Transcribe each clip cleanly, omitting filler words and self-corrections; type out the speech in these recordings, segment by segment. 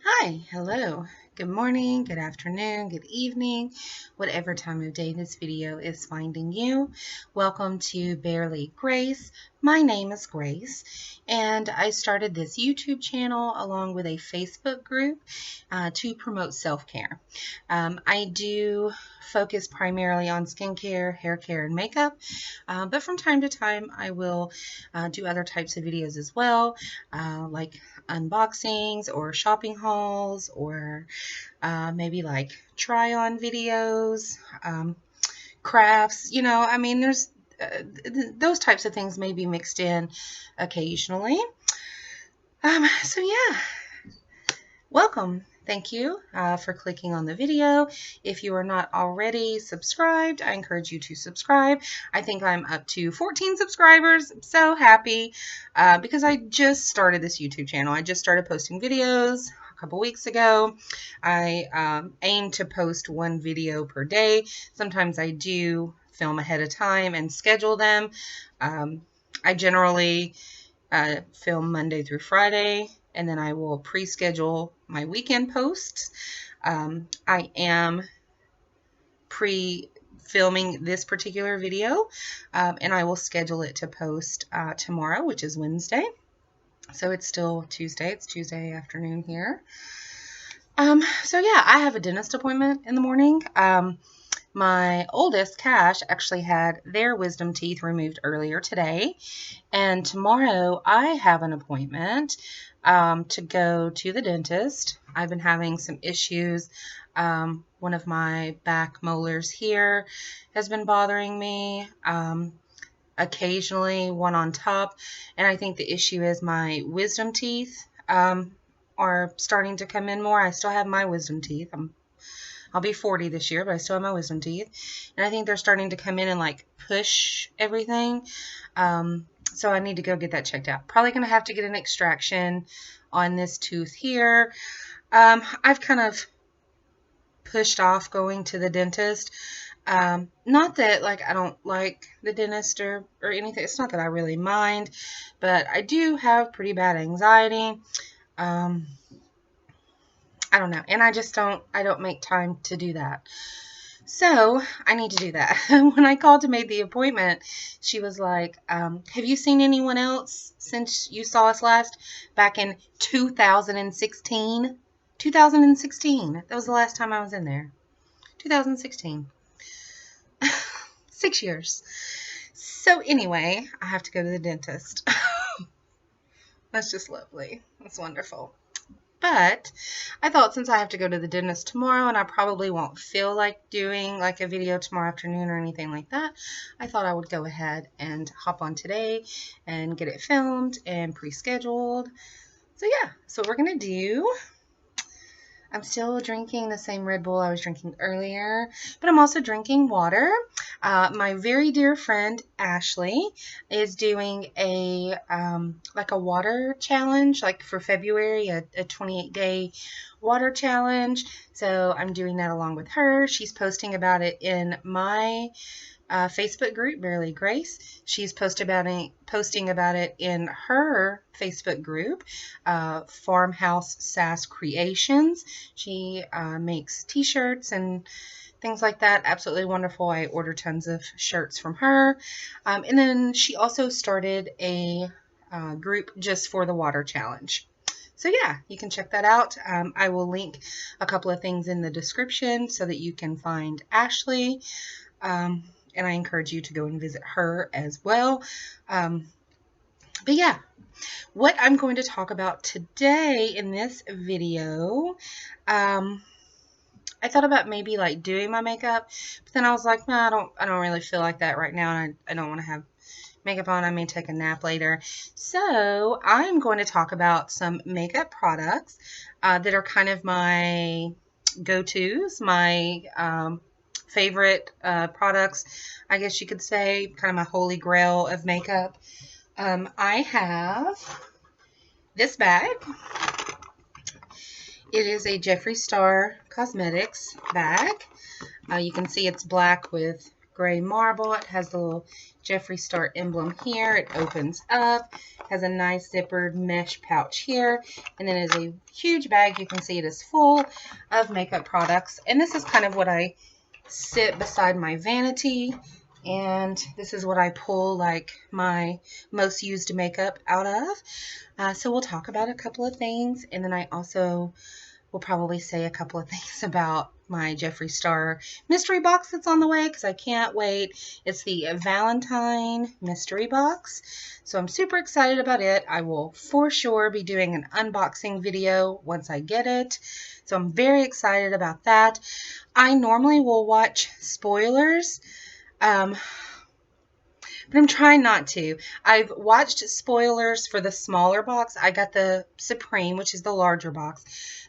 Hi, hello, good morning, good afternoon, good evening, whatever time of day this video is finding you. Welcome to Barely Grace. My name is Grace, and I started this YouTube channel along with a Facebook group to promote self-care. I do focus primarily on skincare, hair care, and makeup, but from time to time I will do other types of videos as well, like unboxings or shopping hauls or maybe like try on videos, crafts, I mean, there's those types of things may be mixed in occasionally. So yeah, welcome. Thank you for clicking on the video. If you are not already subscribed, I encourage you to subscribe. I think I'm up to 14 subscribers. I'm so happy because I just started this YouTube channel. I just started posting videos a couple weeks ago. I aim to post one video per day. Sometimes I do film ahead of time and schedule them. I generally film Monday through Friday, and then I will pre-schedule my weekend posts. I am pre-filming this particular video, and I will schedule it to post tomorrow, which is Wednesday. So it's still Tuesday. It's Tuesday afternoon here. So yeah, I have a dentist appointment in the morning. My oldest, Cash, actually had their wisdom teeth removed earlier today. And tomorrow I have an appointment to go to the dentist. I've been having some issues. One of my back molars here has been bothering me. Occasionally one on top. And I think the issue is my wisdom teeth are starting to come in more. I still have my wisdom teeth. I'll be 40 this year, but I still have my wisdom teeth. And I think they're starting to come in and like push everything. So I need to go get that checked out. Probably going to have to get an extraction on this tooth here. I've kind of pushed off going to the dentist. Not that like I don't like the dentist or anything. It's not that I really mind, but I do have pretty bad anxiety. I don't know. And I don't make time to do that. So I need to do that. When I called to make the appointment, she was like, have you seen anyone else since you saw us last back in 2016? 2016. That was the last time I was in there. 2016. 6 years. So anyway, I have to go to the dentist. That's just lovely. That's wonderful. But I thought since I have to go to the dentist tomorrow and I probably won't feel like doing like a video tomorrow afternoon or anything like that, I thought I would go ahead and hop on today and get it filmed and pre-scheduled. So yeah, so what we're going to do. I'm still drinking the same Red Bull I was drinking earlier, but I'm also drinking water. My very dear friend Ashley is doing a like a water challenge, like for February, a 28-day water challenge. So I'm doing that along with her. She's posting about it in my Facebook group, Barely Grace. She's posting about it in her Facebook group, Farmhouse Sass Creations. She makes t-shirts and things like that. Absolutely wonderful. I order tons of shirts from her. And then she also started a group just for the water challenge. So yeah, you can check that out. I will link a couple of things in the description so that you can find Ashley. And I encourage you to go and visit her as well. But yeah, what I'm going to talk about today in this video, I thought about maybe like doing my makeup, but then I was like, no, I don't really feel like that right now, and I don't want to have makeup on. I may take a nap later. So I'm going to talk about some makeup products that are kind of my go-tos, my favorite products, I guess you could say, kind of my holy grail of makeup. I have this bag. It is a Jeffree Star Cosmetics bag. You can see it's black with gray marble. It has the little Jeffree Star emblem here. It opens up, has a nice zippered mesh pouch here, and then is a huge bag. You can see it is full of makeup products, and this is kind of what I sit beside my vanity, and this is what I pull like my most used makeup out of. So we'll talk about a couple of things, and then I also will probably say a couple of things about my Jeffree Star mystery box that's on the way, because I can't wait. It's the Valentine mystery box, so I'm super excited about it. I will for sure be doing an unboxing video once I get it, so I'm very excited about that. I normally will watch spoilers, but I'm trying not to. I've watched spoilers for the smaller box. I got the Supreme, which is the larger box.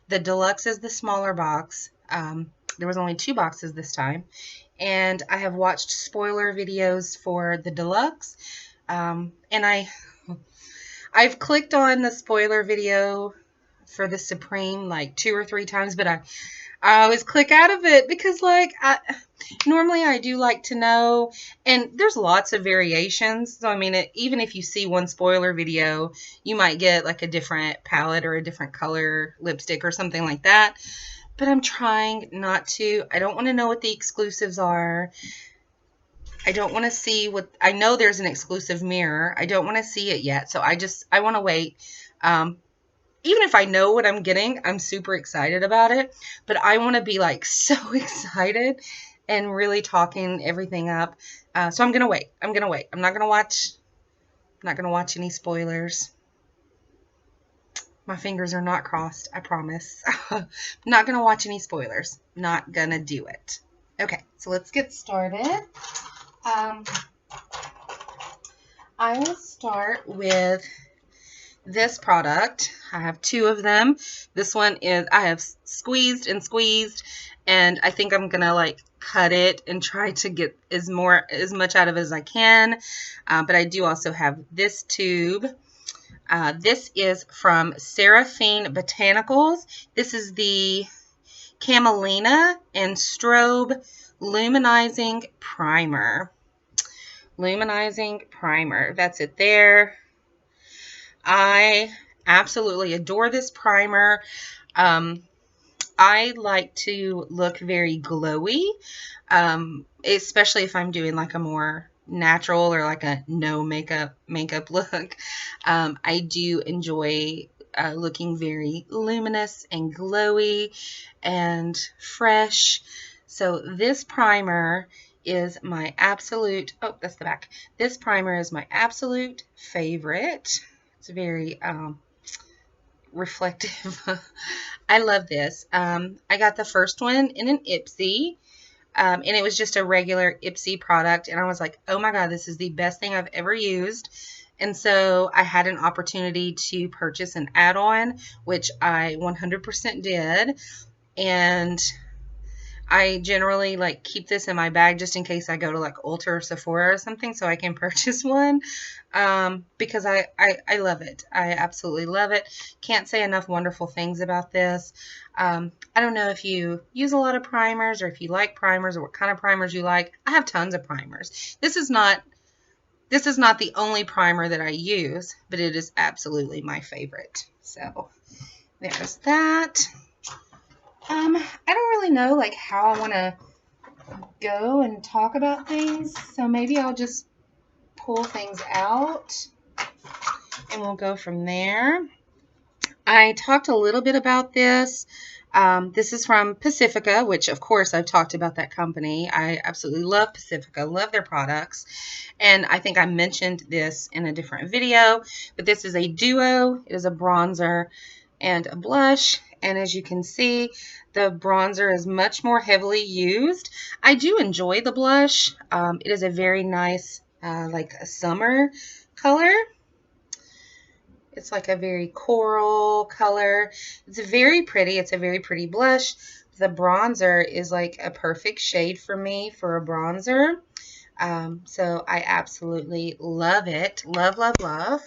The Deluxe is the smaller box. There was only 2 boxes this time. And I have watched spoiler videos for the Deluxe. And I've clicked on the spoiler video for the Supreme like 2 or 3 times, but I always click out of it because like normally I do like to know, and there's lots of variations. So I mean, even if you see one spoiler video, you might get like a different palette or a different color lipstick or something like that. But I'm trying not to. I don't want to know what the exclusives are. I don't want to see what, I know there's an exclusive mirror. I don't want to see it yet. So I want to wait. Even if I know what I'm getting, I'm super excited about it, but I want to be like so excited and really talking everything up. So I'm going to wait. I'm not going to watch any spoilers. My fingers are not crossed, I promise. Not going to watch any spoilers. Not going to do it. Okay, so let's get started. I will start with this product. I have 2 of them. This one is, I have squeezed, and I think I'm gonna like cut it and try to get as much out of it as I can. But I do also have this tube. This is from Seraphine Botanicals. This is the Camelina and Strobe Luminizing Primer. Luminizing Primer. That's it there. I absolutely adore this primer. I like to look very glowy, especially if I'm doing like a more natural or like a no makeup look. I do enjoy looking very luminous and glowy and fresh. So this primer is my absolute, oh, that's the back. This primer is my absolute favorite. It's very reflective. I love this. I got the first one in an Ipsy, and it was just a regular Ipsy product, and I was like, oh my god, this is the best thing I've ever used. And so I had an opportunity to purchase an add-on, which I 100% did, and I generally like keep this in my bag just in case I go to like Ulta or Sephora or something so I can purchase one, because I love it. I absolutely love it. Can't say enough wonderful things about this. I don't know if you use a lot of primers or if you like primers or what kind of primers you like. I have tons of primers. This is not the only primer that I use, but it is absolutely my favorite. So there's that. I don't really know like how I want to go and talk about things, so maybe I'll just pull things out and we'll go from there. I talked a little bit about this. This is from Pacifica, which of course I've talked about that company. I absolutely love Pacifica, love their products, and I think I mentioned this in a different video, but this is a duo. It is a bronzer and a blush. And as you can see, the bronzer is much more heavily used. I do enjoy the blush. It is a very nice, like a summer color. It's like a very coral color. It's very pretty. It's a very pretty blush. The bronzer is like a perfect shade for me for a bronzer. So I absolutely love it. Love, love, love.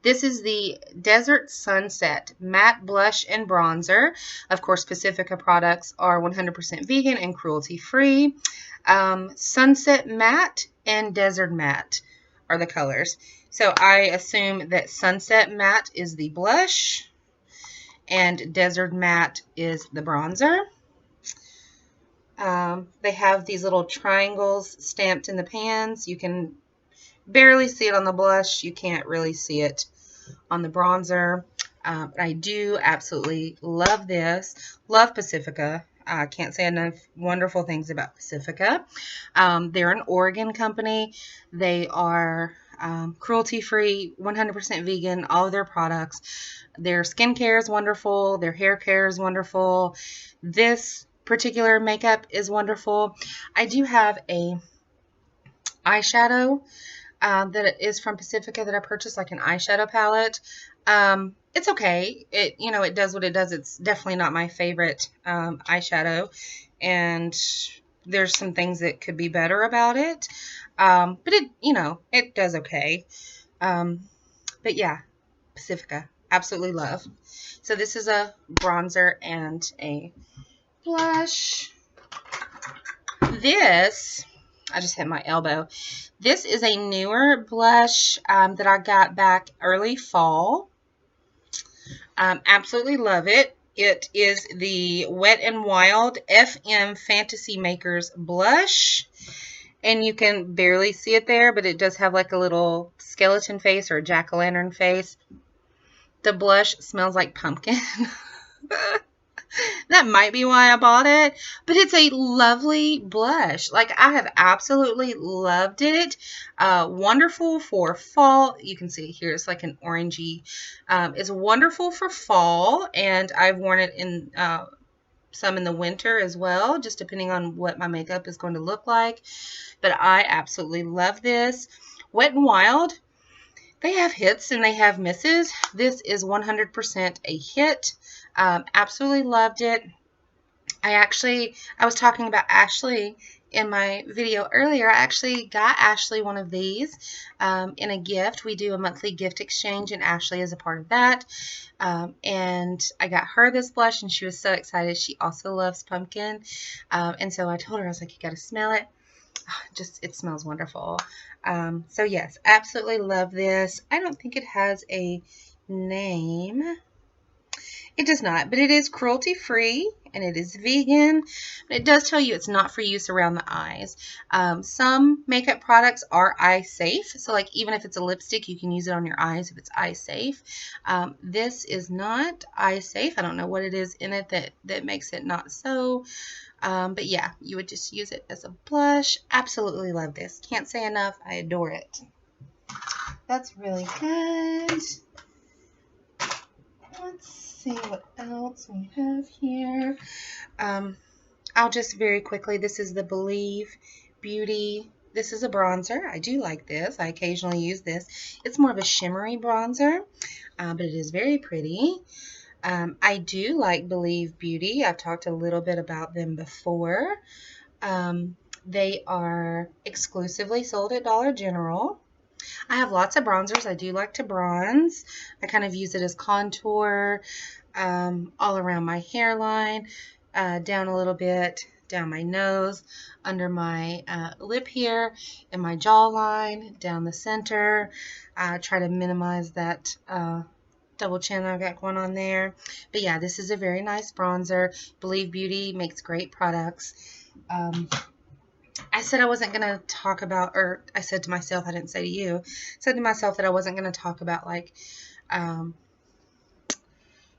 This is the Desert Sunset Matte Blush and Bronzer. Of course, Pacifica products are 100% vegan and cruelty-free. Sunset Matte and Desert Matte are the colors. So I assume that Sunset Matte is the blush and Desert Matte is the bronzer. They have these little triangles stamped in the pans. You can barely see it on the blush. You can't really see it on the bronzer. I do absolutely love this. Love Pacifica. I can't say enough wonderful things about Pacifica. They're an Oregon company. They are cruelty-free, 100% vegan, all of their products. Their skincare is wonderful. Their hair care is wonderful. This particular makeup is wonderful. I do have a eyeshadow that is from Pacifica that I purchased, like an eyeshadow palette. It's okay. It does what it does. It's definitely not my favorite eyeshadow, and there's some things that could be better about it. But it does okay. But yeah, Pacifica, absolutely love. So this is a bronzer and a blush. This, I just hit my elbow. This is a newer blush that I got back early fall. Absolutely love it. It is the Wet n Wild FM Fantasy Makers blush. And you can barely see it there, but it does have like a little skeleton face or a jack-o'-lantern face. The blush smells like pumpkin. That might be why I bought it, but it's a lovely blush. Like, I have absolutely loved it. Wonderful for fall. You can see here it's like an orangey. It's wonderful for fall, and I've worn it in some in the winter as well, just depending on what my makeup is going to look like. But I absolutely love this. Wet n Wild, they have hits and they have misses. This is 100% a hit. Absolutely loved it. I was talking about Ashley in my video earlier. I actually got Ashley one of these in a gift. We do a monthly gift exchange, and Ashley is a part of that. And I got her this blush, and she was so excited. She also loves pumpkin. And so I told her, I was like, you got to smell it. It smells wonderful. So yes, absolutely love this. I don't think it has a name. It does not, but it is cruelty-free and it is vegan. But it does tell you it's not for use around the eyes. Some makeup products are eye safe. So like even if it's a lipstick, you can use it on your eyes if it's eye safe. This is not eye safe. I don't know what it is in it that makes it not so. But yeah, you would just use it as a blush. Absolutely love this. Can't say enough. I adore it. That's really good. Let's see what else we have here. I'll just very quickly, this is the Believe Beauty. This is a bronzer. I do like this. I occasionally use this. It's more of a shimmery bronzer, but it is very pretty. I do like Believe Beauty. I've talked a little bit about them before. They are exclusively sold at Dollar General. I have lots of bronzers. I do like to bronze. I kind of use it as contour all around my hairline, down a little bit, down my nose, under my lip here, and my jawline, down the center. Try to minimize that double chin I've got going on there. But yeah, this is a very nice bronzer. Believe Beauty makes great products. I said I wasn't going to talk about, or I said to myself, I didn't say to you, I said to myself that I wasn't going to talk about like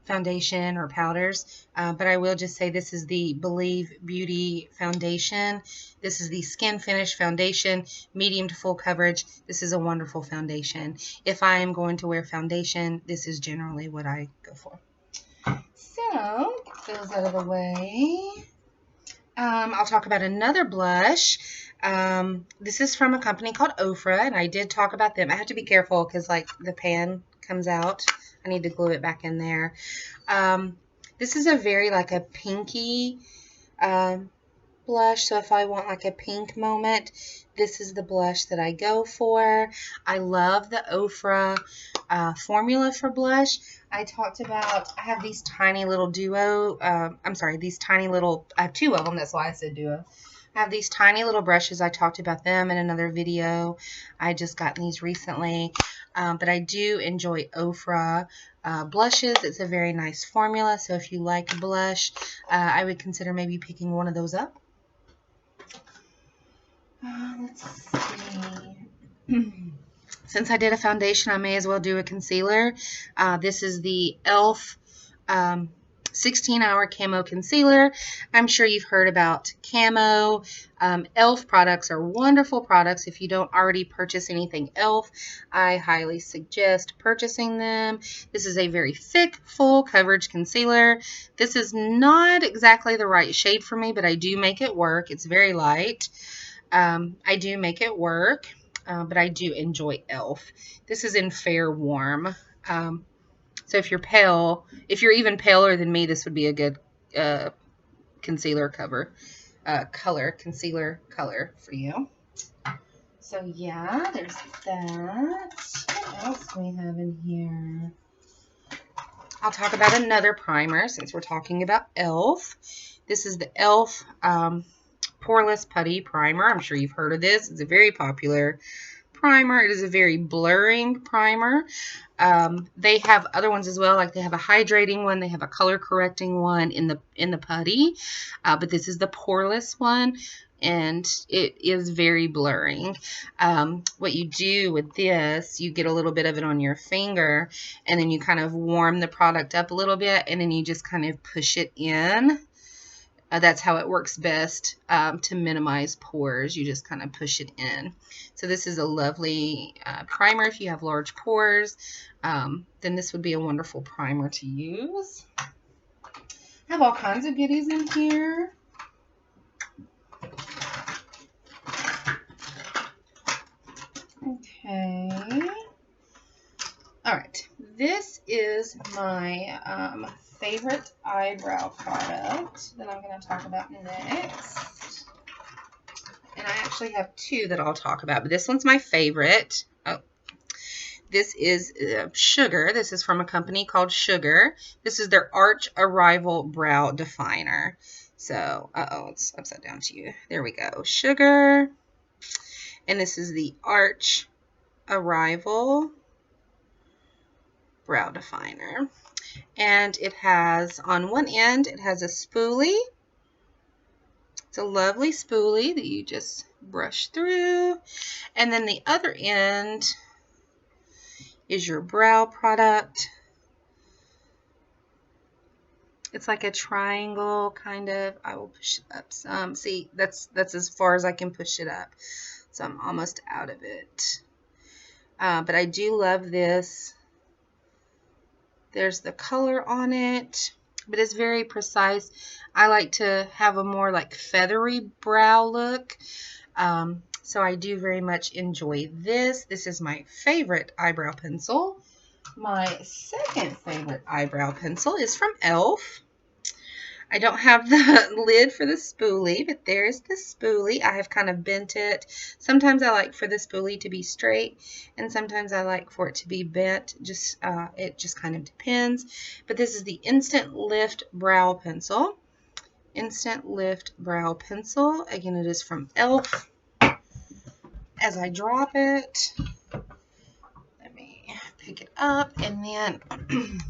foundation or powders, but I will just say this is the Believe Beauty foundation. This is the Skin Finish foundation, medium to full coverage. This is a wonderful foundation. If I am going to wear foundation, this is generally what I go for. So, get those out of the way. I'll talk about another blush. This is from a company called Ofra, and I did talk about them. I have to be careful because like the pan comes out. I need to glue it back in there. This is a very like a pinky blush. So if I want like a pink moment, this is the blush that I go for. I love the Ofra formula for blush. I have these tiny little duo, these tiny little, I have two of them, that's why I said duo. I have these tiny little brushes. I talked about them in another video. I just got these recently. But I do enjoy Ofra blushes. It's a very nice formula. So if you like blush, I would consider maybe picking one of those up. Let's see. Since I did a foundation, I may as well do a concealer. This is the e.l.f. 16-hour Camo Concealer. I'm sure you've heard about Camo. e.l.f. products are wonderful products. If you don't already purchase anything e.l.f., I highly suggest purchasing them. This is a very thick, full coverage concealer. This is not exactly the right shade for me, but I do make it work. It's very light. I do make it work, but I do enjoy e.l.f. This is in Fair Warm. So if you're pale, if you're even paler than me, this would be a good concealer color for you. So yeah, there's that. What else do we have in here? I'll talk about another primer since we're talking about e.l.f. This is the e.l.f. Poreless Putty Primer. I'm sure you've heard of this. It's a very popular primer. It is a very blurring primer. They have other ones as well, like they have a hydrating one, they have a color correcting one in the putty, but this is the poreless one, and it is very blurring. What you do with this, you get a little bit of it on your finger, and then you kind of warm the product up a little bit, and then you just kind of push it in. That's how it works best to minimize pores. You just kind of push it in. So this is a lovely primer if you have large pores. Then this would be a wonderful primer to use. I have all kinds of goodies in here. Okay. All right. This is my favorite eyebrow product that I'm going to talk about next. And I actually have two that I'll talk about, but this one's my favorite. Oh, this is Sugar. This is from a company called Sugar. This is their Arch Arrival Brow Definer. So, it's upside down to you. There we go. Sugar. And this is the Arch Arrival Brow Definer. And it has, on one end, it has a spoolie. It's a lovely spoolie that you just brush through. And then the other end is your brow product. It's like a triangle, kind of. I will push it up some. See, that's as far as I can push it up. So I'm almost out of it. But I do love this. There's the color on it, but it's very precise. I like to have a more like feathery brow look. So I do very much enjoy this. This is my favorite eyebrow pencil. My second favorite eyebrow pencil is from e.l.f. I don't have the lid for the spoolie, but there's the spoolie. I have kind of bent it. Sometimes I like for the spoolie to be straight, and sometimes I like for it to be bent. It just kind of depends. But this is the Instant Lift Brow Pencil. Instant Lift Brow Pencil. Again, it is from e.l.f. As I drop it, let me pick it up, and then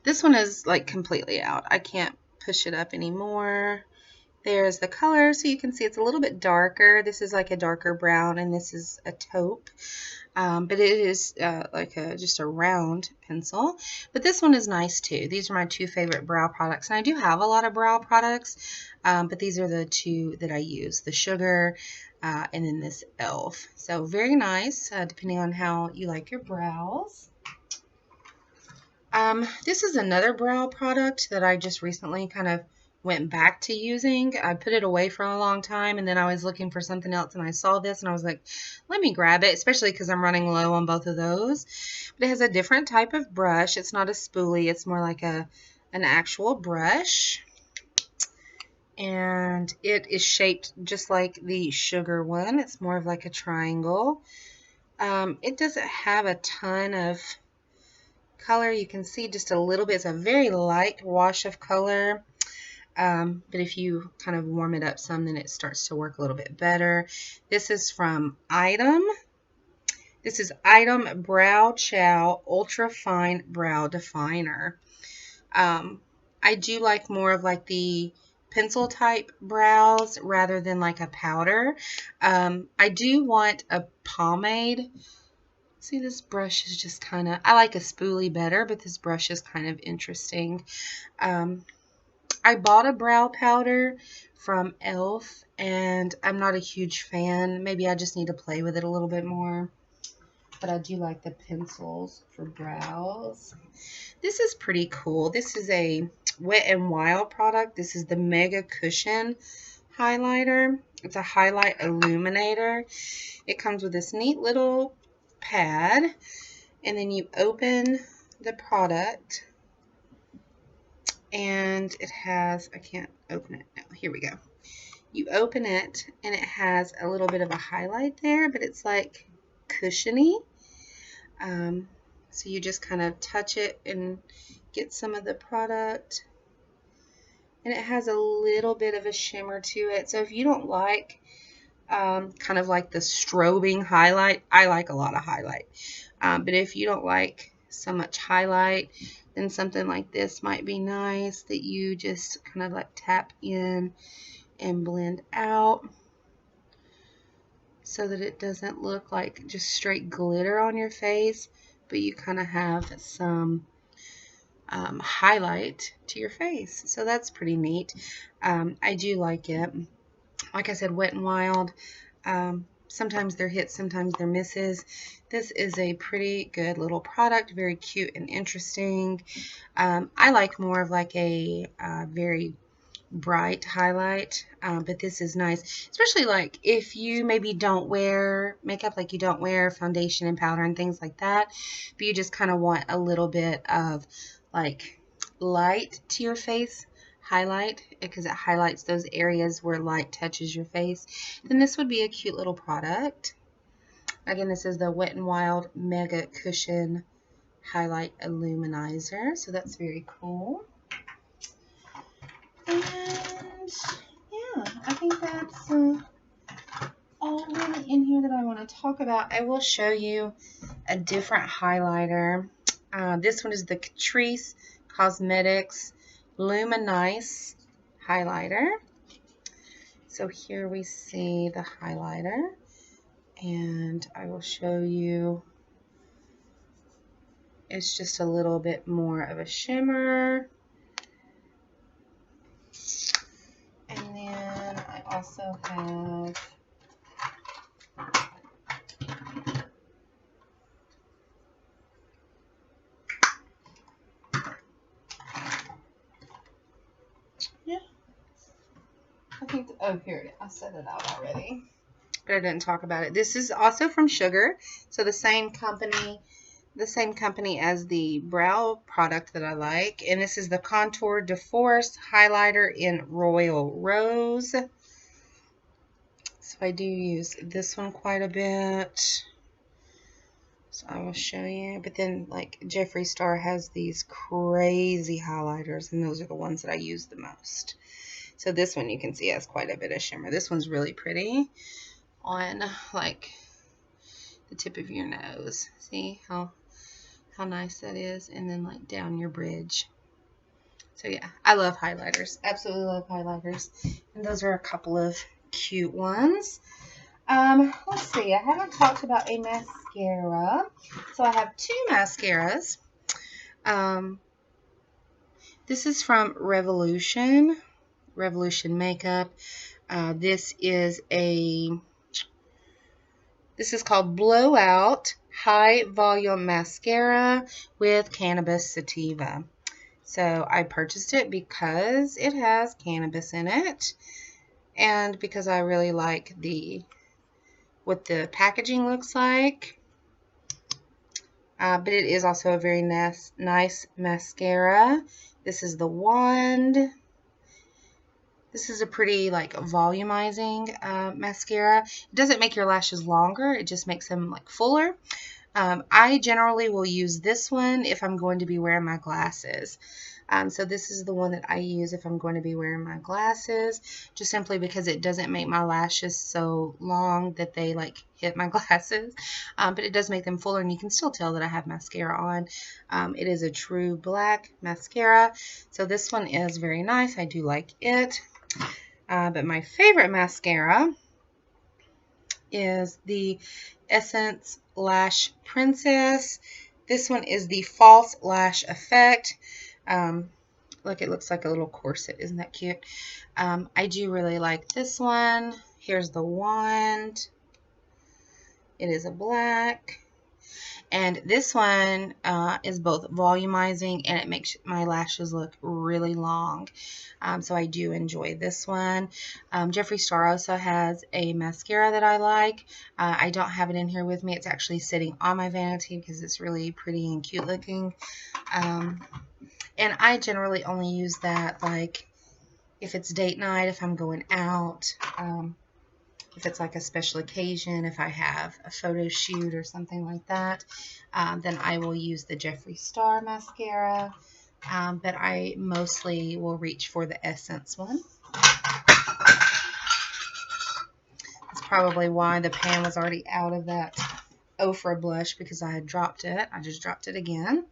this one is like completely out. I can't push it up anymore. There's the color, so you can see it's a little bit darker. This is like a darker brown, and this is a taupe. But it is like just a round pencil. But this one is nice too. These are my two favorite brow products. And I do have a lot of brow products, but these are the two that I use. The Sugar and then this e.l.f. So very nice, depending on how you like your brows. This is another brow product that I just recently kind of went back to using. I put it away for a long time, and then I was looking for something else, and I saw this, and I was like, let me grab it, especially because I'm running low on both of those. But it has a different type of brush. It's not a spoolie. It's more like an actual brush. and it is shaped just like the Sugar one. It's more of like a triangle. It doesn't have a ton of color. You can see just a little bit. It's a very light wash of color. But if you kind of warm it up some, then it starts to work a little bit better. This is from Item. This is Item Brow Chow Ultra Fine Brow Definer. I do like more of like the pencil type brows rather than like a powder. I do want a pomade. See, this brush is just kind of, I like a spoolie better, but this brush is kind of interesting. I bought a brow powder from e.l.f. and I'm not a huge fan. Maybe I just need to play with it a little bit more. But I do like the pencils for brows. This is pretty cool. This is a Wet n Wild product. This is the Mega Cushion highlighter. It's a highlight illuminator. It comes with this neat little pad, and then you open the product, and it has, I can't open it now. Here we go. You open it, and it has a little bit of a highlight there, but it's like cushiony. So you just kind of touch it and get some of the product, and it has a little bit of a shimmer to it. So if you don't like kind of like the strobing highlight, I like a lot of highlight, but if you don't like so much highlight, then something like this might be nice that you just kind of like tap in and blend out so that it doesn't look like just straight glitter on your face, but you kind of have some highlight to your face. So that's pretty neat. I do like it. Like I said, Wet n Wild. Sometimes they're hits, sometimes they're misses. This is a pretty good little product, very cute and interesting. I like more of like a very bright highlight, but this is nice, especially like if you maybe don't wear makeup, like you don't wear foundation and powder and things like that, but you just kind of want a little bit of like light to your face highlight, because it highlights those areas where light touches your face, then this would be a cute little product. Again, this is the Wet n Wild Mega Cushion Highlight Illuminizer, so that's very cool. And yeah, I think that's all really in here that I want to talk about. I will show you a different highlighter. This one is the Catrice Cosmetics Luminize highlighter. So here we see the highlighter, and I will show you. It's just a little bit more of a shimmer. And then I also have I think, oh, here it is. I set it out already, but I didn't talk about it. This is also from Sugar, so the same company as the brow product that I like, and this is the Contour Deforest highlighter in Royal Rose. So I do use this one quite a bit, so I will show you. But then like Jeffree Star has these crazy highlighters, and those are the ones that I use the most. So this one you can see has quite a bit of shimmer. This one's really pretty on like the tip of your nose. See how nice that is? And then like down your bridge. So yeah, I love highlighters. Absolutely love highlighters. And those are a couple of cute ones. Let's see. I haven't talked about a mascara. So I have two mascaras. This is from Revolution Makeup. This is called Blowout High Volume Mascara with Cannabis Sativa. So I purchased it because it has cannabis in it, and because I really like what the packaging looks like. But it is also a very nice mascara. This is the wand. This is a pretty like volumizing mascara. It doesn't make your lashes longer. It just makes them like fuller. I generally will use this one if I'm going to be wearing my glasses. So this is the one that I use if I'm going to be wearing my glasses, just simply because it doesn't make my lashes so long that they like hit my glasses, but it does make them fuller, and you can still tell that I have mascara on. It is a true black mascara, so this one is very nice. I do like it, but my favorite mascara is the Essence Lash Princess. This one is the False Lash Effect. Look, it looks like a little corset. Isn't that cute? I do really like this one. Here's the wand. It is a black. And this one is both volumizing and it makes my lashes look really long. So I do enjoy this one. Jeffree Star also has a mascara that I like. I don't have it in here with me. It's actually sitting on my vanity because it's really pretty and cute looking. And I generally only use that like if it's date night, if I'm going out, if it's like a special occasion, if I have a photo shoot or something like that, then I will use the Jeffree Star mascara, but I mostly will reach for the Essence one. That's probably why the pan was already out of that Ofra blush, because I had dropped it. I just dropped it again.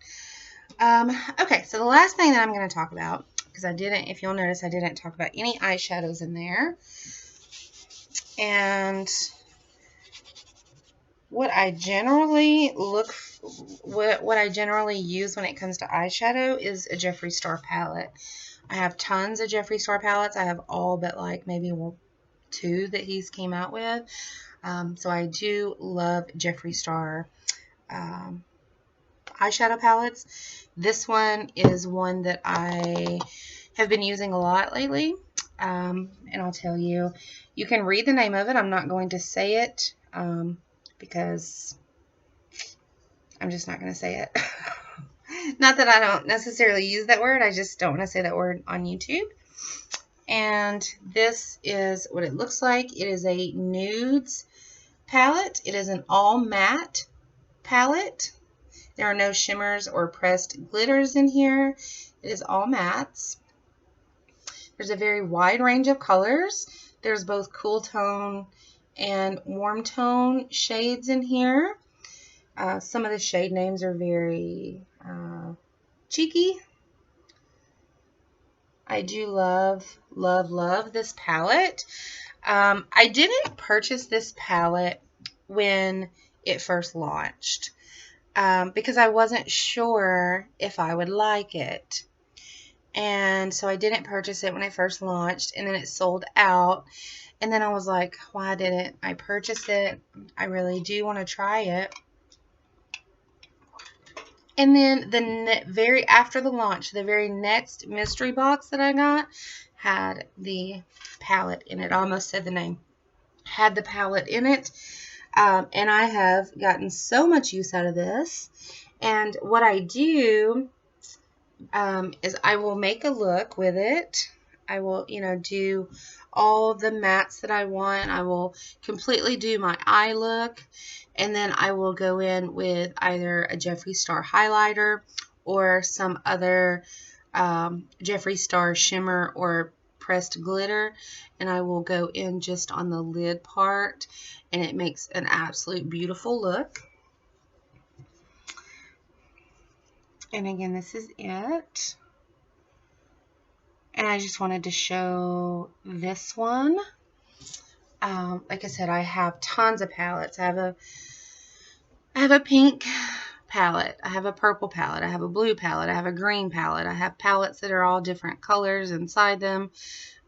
Okay, so the last thing that I'm going to talk about, because I didn't, if you'll notice, I didn't talk about any eyeshadows in there. And what I generally what I generally use when it comes to eyeshadow is a Jeffree Star palette. I have tons of Jeffree Star palettes. I have all but like maybe two that he's came out with. So I do love Jeffree Star eyeshadow palettes. This one is one that I have been using a lot lately. And I'll tell you, you can read the name of it. I'm not going to say it because I'm just not going to say it. Not that I don't necessarily use that word. I just don't want to say that word on YouTube. And this is what it looks like. It is a nudes palette. It is an all matte palette. There are no shimmers or pressed glitters in here. It is all mattes. There's a very wide range of colors. There's both cool tone and warm tone shades in here. Some of the shade names are very cheeky. I do love, love, love this palette. I didn't purchase this palette when it first launched because I wasn't sure if I would like it. And so I didn't purchase it when it first launched, and then it sold out. And then I was like, why didn't I purchase it? I really do want to try it. And then after the launch, the very next mystery box that I got had the palette in it. I almost said the name. Had the palette in it. And I have gotten so much use out of this. And what I do is I will make a look with it. I will, do all the mattes that I want. I will completely do my eye look. And then I will go in with either a Jeffree Star highlighter or some other Jeffree Star shimmer or pressed glitter. And I will go in just on the lid part. And it makes an absolute beautiful look. And again, this is it. And I just wanted to show this one. Like I said, I have tons of palettes. I have a pink palette. I have a purple palette. I have a blue palette. I have a green palette. I have palettes that are all different colors inside them.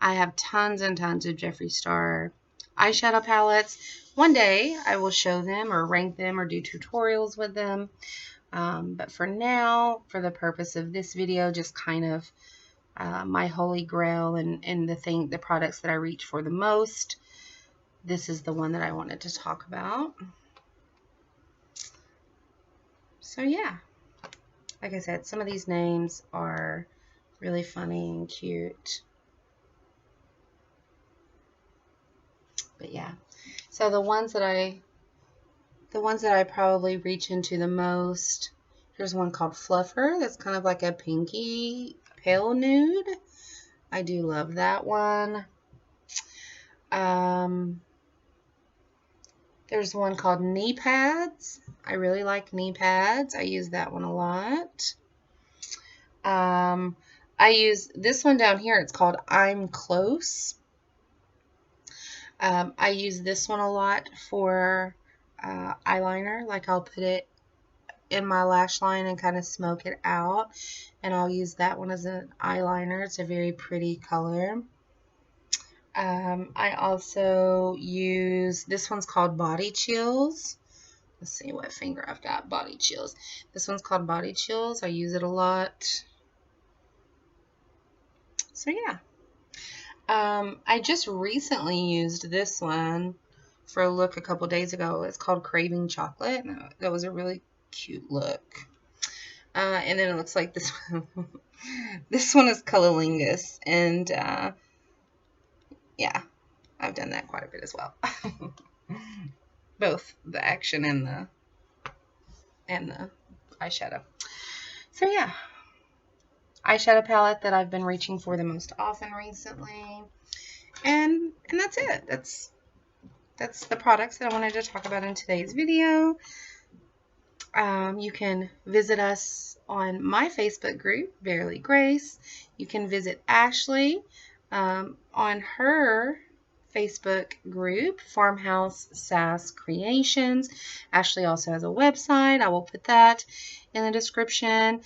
I have tons and tons of Jeffree Star eyeshadow palettes. One day I will show them or rank them or do tutorials with them. But for now, for the purpose of this video, just kind of my holy grail and the products that I reach for the most. This is the one that I wanted to talk about. So yeah, like I said, some of these names are really funny and cute. But yeah. So the ones that I probably reach into the most, here's one called Fluffer. That's kind of like a pinky pale nude. I do love that one. There's one called Knee Pads. I really like knee pads. I use that one a lot. I use this one down here. It's called I'm Close. I use this one a lot for eyeliner. Like I'll put it in my lash line and kind of smoke it out. And I'll use that one as an eyeliner. It's a very pretty color. I also use, this one's called Body Chills. Let's see what finger I've got. Body Chills. This one's called Body Chills. I use it a lot. So yeah. I just recently used this one for a look a couple days ago. It's called Craving Chocolate. That was a really cute look. And then it looks like this one. This one is Cololingus. And yeah, I've done that quite a bit as well. Both the action and the eyeshadow. So yeah, eyeshadow palette that I've been reaching for the most often recently. And that's it. That's the products that I wanted to talk about in today's video. You can visit us on my Facebook group, Barely Grace. You can visit Ashley on her Facebook group, Farmhouse Sass Creations. Ashley also has a website. I will put that in the description.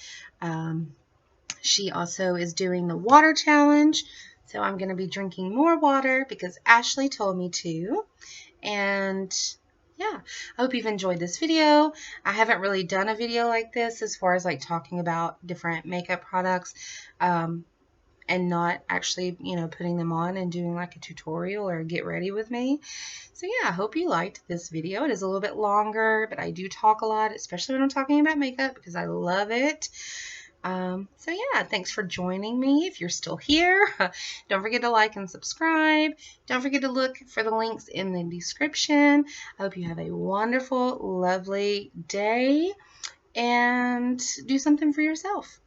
She also is doing the water challenge. So I'm going to be drinking more water because Ashley told me to. And yeah, I hope you've enjoyed this video. I haven't really done a video like this as far as like talking about different makeup products. And not actually, putting them on and doing like a tutorial or a get ready with me. So yeah, I hope you liked this video. It is a little bit longer, but I do talk a lot, especially when I'm talking about makeup because I love it. So yeah, thanks for joining me. If you're still here, don't forget to like and subscribe. Don't forget to look for the links in the description. I hope you have a wonderful, lovely day and do something for yourself.